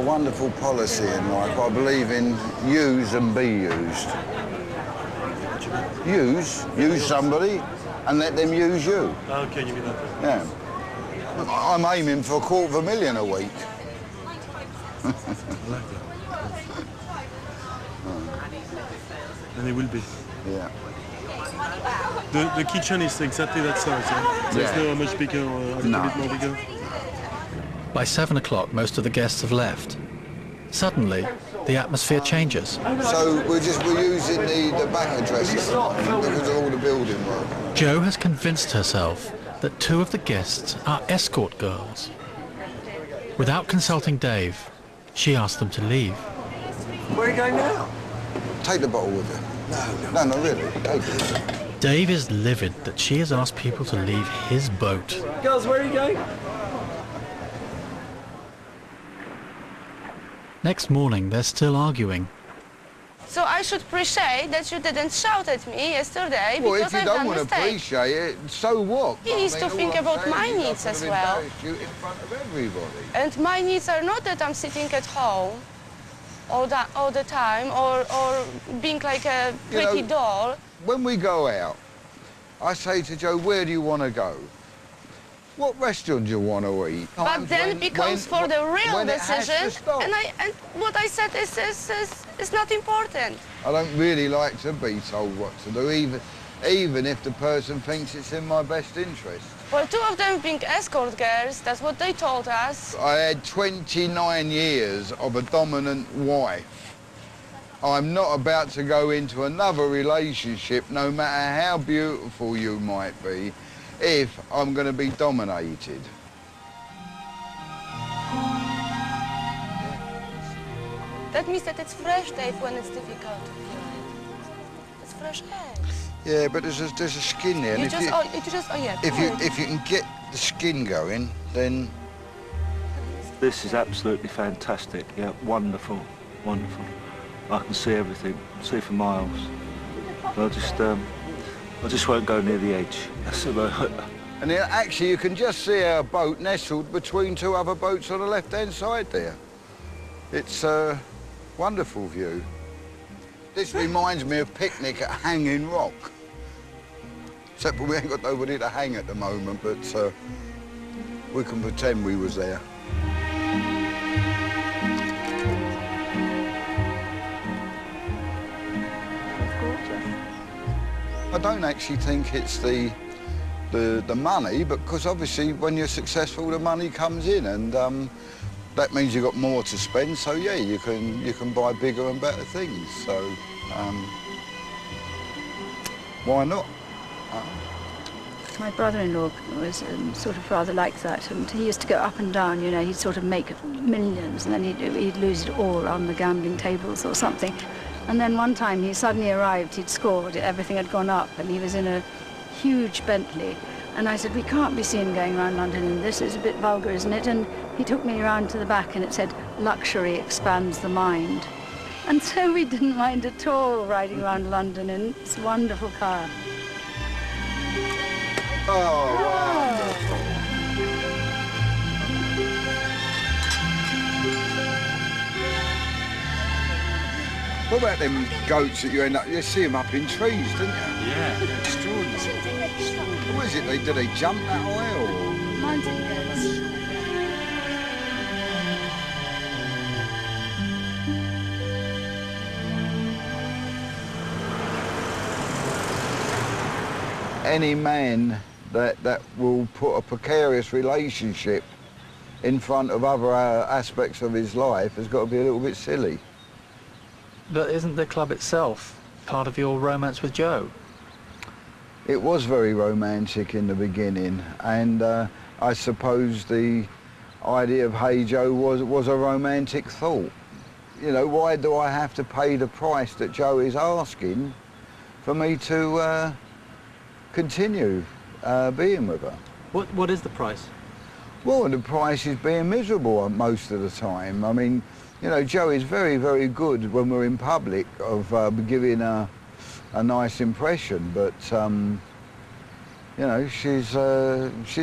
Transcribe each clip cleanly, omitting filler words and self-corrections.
wonderful policy in life. I believe in use and be used. Use somebody and let them use you. Okay, you mean that. Yeah. I'm aiming for $250,000 a week. I like that. And it will be. Yeah. The kitchen is exactly that size, yeah? So it's not much bigger or a little bit more bigger? By 7 o'clock, most of the guests have left. Suddenly, the atmosphere changes. So we're using the back addresses because of all the building work. Jo has convinced herself that 2 of the guests are escort girls. Without consulting Dave, she asked them to leave. Where are you going now? Take the bottle with you. No, not really. Take it. Dave is livid that she has asked people to leave his boat. Girls, where are you going? Next morning, they're still arguing. So I should appreciate that you didn't shout at me yesterday Well, because if you I've don't done want to mistake. appreciate it, so what? He needs to think about my needs as well. You in front of everybody. And my needs are not that I'm sitting at home all the time or being like a pretty doll. When we go out, I say to Jo, where do you want to go? What restaurant do you want to eat? But then it becomes for the real decision, and what I said is not important. I don't really like to be told what to do, even if the person thinks it's in my best interest. Well, 2 of them being escort girls, that's what they told us. I had 29 years of a dominant wife. I'm not about to go into another relationship, no matter how beautiful you might be, if I'm going to be dominated. That means that it's fresh, Dave, when it's difficult. It's fresh eggs. Yeah, but there's a skin there. If you can get the skin going, then... This is absolutely fantastic. Yeah, wonderful, wonderful. I can see everything, see for miles. But I just won't go near the edge. That's about. And then actually, you can just see our boat nestled between 2 other boats on the left-hand side there. It's a wonderful view. This reminds me of picnic at Hanging Rock. Except we ain't got nobody to hang at the moment, but we can pretend we was there. I don't actually think it's the money, because obviously when you're successful, the money comes in, and that means you've got more to spend. So yeah, you can buy bigger and better things. So why not? My brother-in-law was sort of rather like that, and he used to go up and down, you know, he'd sort of make millions, and then he'd lose it all on the gambling tables or something. And then one time he suddenly arrived, he'd scored, everything had gone up, and he was in a huge Bentley. And I said, we can't be seen going around London in this, it's a bit vulgar, isn't it? And he took me around to the back and it said, luxury expands the mind. And so we didn't mind at all riding around London in this wonderful car. Oh, wonderful. What about them goats that you see them up in trees, don't you? Yeah, extraordinary. What is it? Do they jump that high or? Mountain goats. Any man that will put a precarious relationship in front of other aspects of his life has got to be a little bit silly. But isn't the club itself part of your romance with Jo? It was very romantic in the beginning, and I suppose the idea of Hey Jo was a romantic thought. You know, why do I have to pay the price that Jo is asking for me to continue being with her? What is the price? Well, the price is being miserable most of the time. I mean, you know, Jo is very, very good when we're in public of giving a nice impression, but you know, she's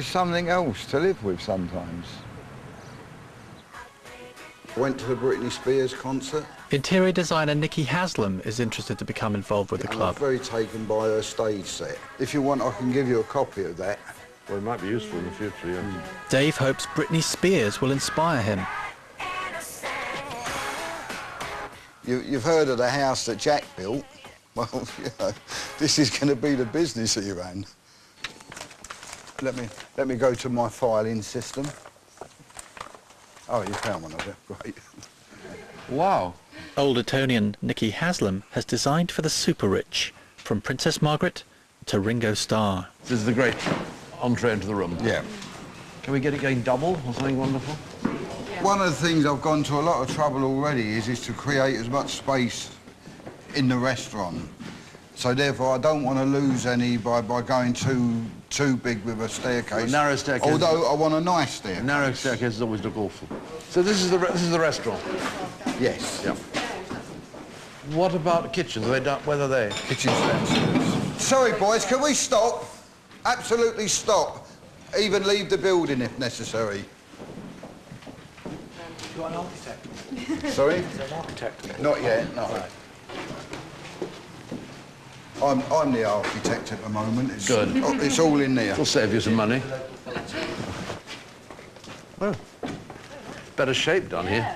something else to live with sometimes. Went to the Britney Spears concert. Interior designer Nicky Haslam is interested to become involved with the And club. I'm very taken by her stage set. If you want, I can give you a copy of that. Well, it might be useful in the future, yeah. Dave hopes Britney Spears will inspire him. You've heard of the house that Jack built? Well, you know, this is going to be the business he ran. Let me go to my filing system. Oh, you found one of it. Great. Wow. Old Etonian Nicky Haslam has designed for the super rich, from Princess Margaret to Ringo Starr. This is the great entree into the room. Yeah. Can we get it going double or something wonderful? One of the things I've gone to a lot of trouble already is to create as much space in the restaurant. So therefore I don't want to lose any by going too big with a staircase. A narrow staircase. Although I want a nice staircase. Narrow staircases always look awful. So this is the restaurant. Yes. Yeah. What about kitchens? Are they done? Where are they? Kitchen downstairs. Sorry, boys, can we stop? Absolutely stop. Even leave the building if necessary. You got an architect? Sorry? Is there an architect? Not yet, no. I'm the architect at the moment. It's, Good. It's all in there. It'll save you some money. Well, better shape down here.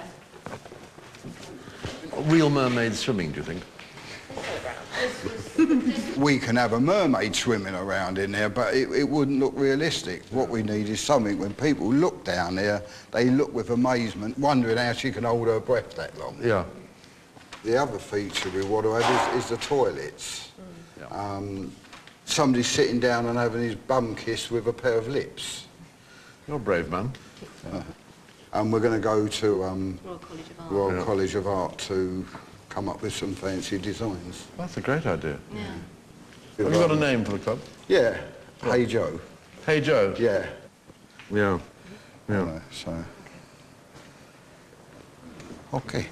Real mermaid swimming, do you think? We can have a mermaid swimming around in there, but it wouldn't look realistic. What we need is something when people look down there, they look with amazement, wondering how she can hold her breath that long. Yeah. The other feature we want to have is the toilets. Somebody sitting down and having his bum kissed with a pair of lips. You're a brave man. And we're going to go to Royal Yeah. College of Art to come up with some fancy designs. That's a great idea. Yeah. Have you got a name for the club? Yeah. Hey Joe. Hey Joe. Yeah. Yeah. Yeah. So. Okay.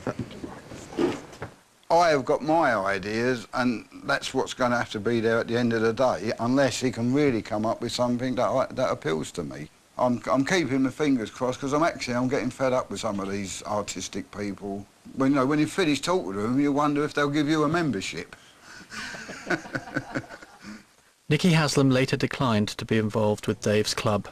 I have got my ideas, and that's what's going to have to be there at the end of the day, unless he can really come up with something that appeals to me. I'm keeping my fingers crossed because I'm getting fed up with some of these artistic people. When you finish talking to them, you wonder if they'll give you a membership. Nicky Haslam later declined to be involved with Dave's club.